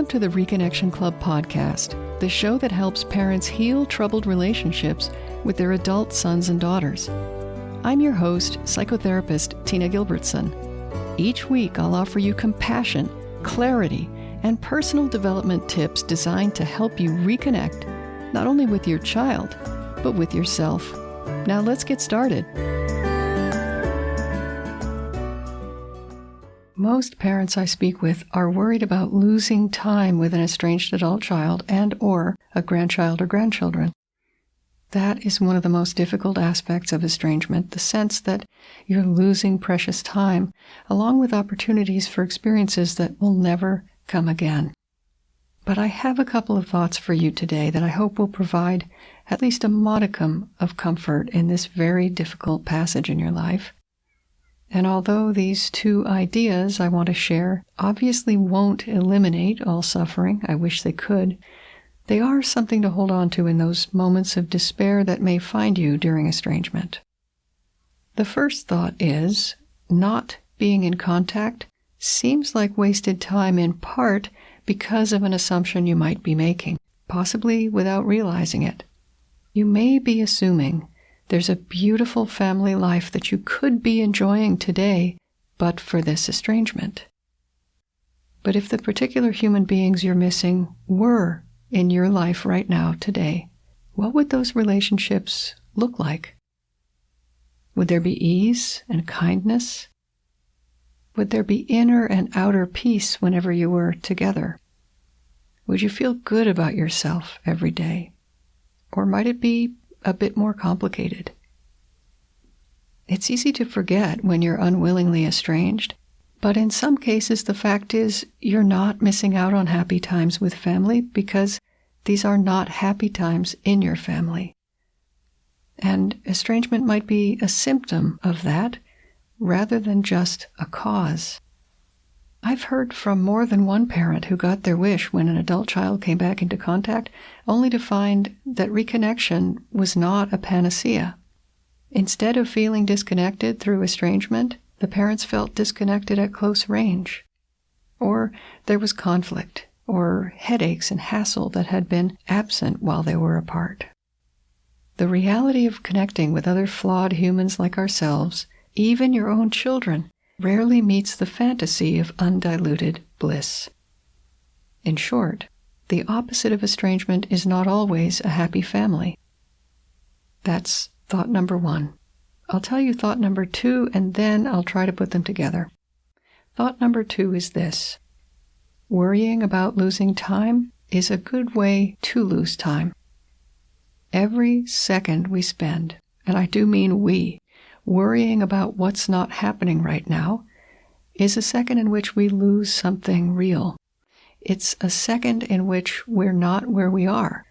Welcome to the Reconnection Club podcast, the show that helps parents heal troubled relationships with their adult sons and daughters. I'm your host, psychotherapist Tina Gilbertson. Each week, I'll offer you compassion, clarity, and personal development tips designed to help you reconnect, not only with your child, but with yourself. Now let's get started. Most parents I speak with are worried about losing time with an estranged adult child and or a grandchild or grandchildren. That is one of the most difficult aspects of estrangement, the sense that you're losing precious time, along with opportunities for experiences that will never come again. But I have a couple of thoughts for you today that I hope will provide at least a modicum of comfort in this very difficult passage in your life. And although these two ideas I want to share obviously won't eliminate all suffering, I wish they could, they are something to hold on to in those moments of despair that may find you during estrangement. The first thought is, not being in contact seems like wasted time in part because of an assumption you might be making, possibly without realizing it. You may be assuming there's a beautiful family life that you could be enjoying today, but for this estrangement. But if the particular human beings you're missing were in your life right now, today, what would those relationships look like? Would there be ease and kindness? Would there be inner and outer peace whenever you were together? Would you feel good about yourself every day? Or might it be a bit more complicated? It's easy to forget when you're unwillingly estranged, but in some cases the fact is you're not missing out on happy times with family because these are not happy times in your family. And estrangement might be a symptom of that rather than just a cause. I've heard from more than one parent who got their wish when an adult child came back into contact, only to find that reconnection was not a panacea. Instead of feeling disconnected through estrangement, the parents felt disconnected at close range. Or there was conflict, or headaches and hassle that had been absent while they were apart. The reality of connecting with other flawed humans like ourselves, even your own children, rarely meets the fantasy of undiluted bliss. In short, the opposite of estrangement is not always a happy family. That's thought number one. I'll tell you thought number two, and then I'll try to put them together. Thought number two is this: worrying about losing time is a good way to lose time. Every second we spend, and I do mean we, worrying about what's not happening right now, is a second in which we lose something real. It's a second in which we're not where we are.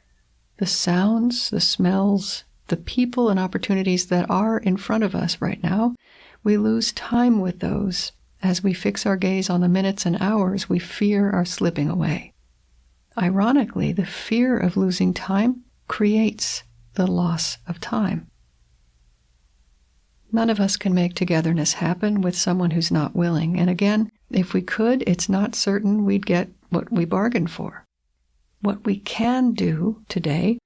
The sounds, the smells, the people and opportunities that are in front of us right now, we lose time with those as we fix our gaze on the minutes and hours we fear are slipping away. Ironically, the fear of losing time creates the loss of time. None of us can make togetherness happen with someone who's not willing. And again, if we could, it's not certain we'd get what we bargained for. What we can do today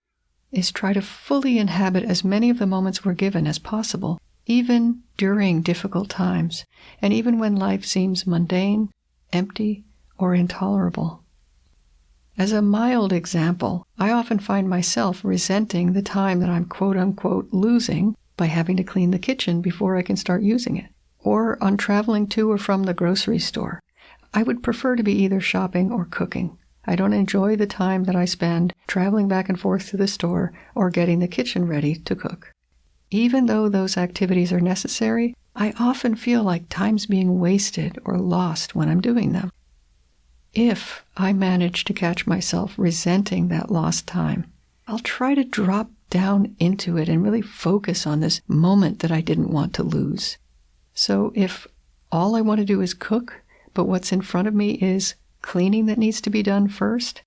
is try to fully inhabit as many of the moments we're given as possible, even during difficult times, and even when life seems mundane, empty, or intolerable. As a mild example, I often find myself resenting the time that I'm quote-unquote losing by having to clean the kitchen before I can start using it, or on traveling to or from the grocery store. I would prefer to be either shopping or cooking. I don't enjoy the time that I spend traveling back and forth to the store or getting the kitchen ready to cook. Even though those activities are necessary, I often feel like time's being wasted or lost when I'm doing them. If I manage to catch myself resenting that lost time, I'll try to drop down into it and really focus on this moment that I didn't want to lose. So if all I want to do is cook, but what's in front of me is cleaning that needs to be done first,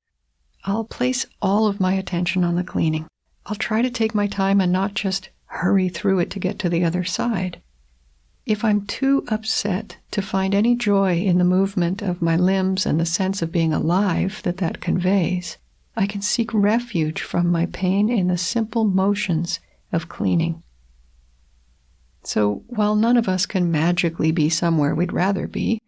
I'll place all of my attention on the cleaning. I'll try to take my time and not just hurry through it to get to the other side. If I'm too upset to find any joy in the movement of my limbs and the sense of being alive that conveys, I can seek refuge from my pain in the simple motions of cleaning. So while none of us can magically be somewhere we'd rather be,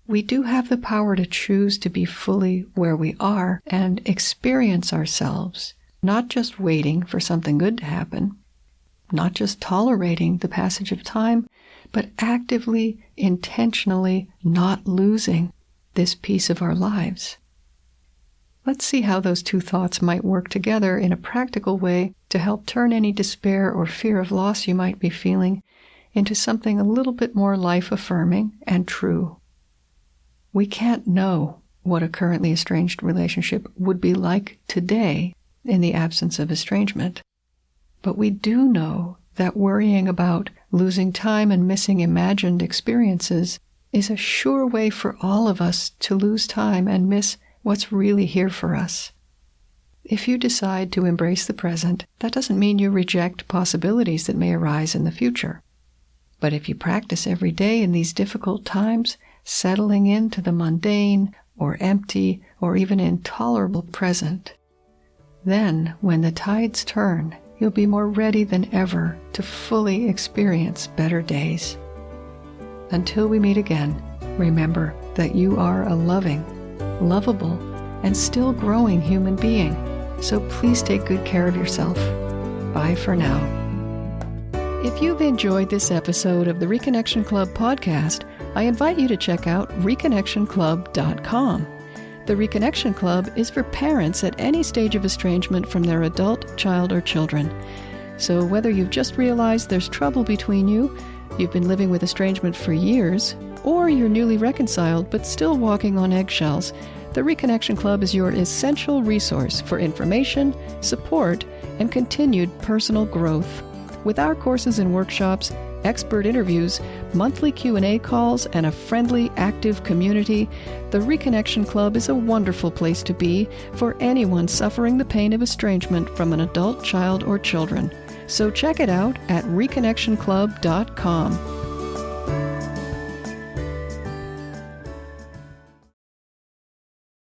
we do have the power to choose to be fully where we are and experience ourselves, not just waiting for something good to happen, not just tolerating the passage of time, but actively, intentionally not losing this piece of our lives. Let's see how those two thoughts might work together in a practical way to help turn any despair or fear of loss you might be feeling into something a little bit more life-affirming and true. We can't know what a currently estranged relationship would be like today in the absence of estrangement, but we do know that worrying about losing time and missing imagined experiences is a sure way for all of us to lose time and miss what's really here for us. If you decide to embrace the present, that doesn't mean you reject possibilities that may arise in the future. But if you practice every day in these difficult times, settling into the mundane or empty or even intolerable present, then when the tides turn, you'll be more ready than ever to fully experience better days. Until we meet again, remember that you are a loving, lovable, and still growing human being. So please take good care of yourself. Bye for now. If you've enjoyed this episode of the Reconnection Club podcast, I invite you to check out reconnectionclub.com. The Reconnection Club is for parents at any stage of estrangement from their adult, child, or children. So whether you've just realized there's trouble between you, you've been living with estrangement for years, or you're newly reconciled but still walking on eggshells, the Reconnection Club is your essential resource for information, support, and continued personal growth. With our courses and workshops, expert interviews, monthly Q&A calls, and a friendly, active community, the Reconnection Club is a wonderful place to be for anyone suffering the pain of estrangement from an adult, child, or children. So check it out at reconnectionclub.com.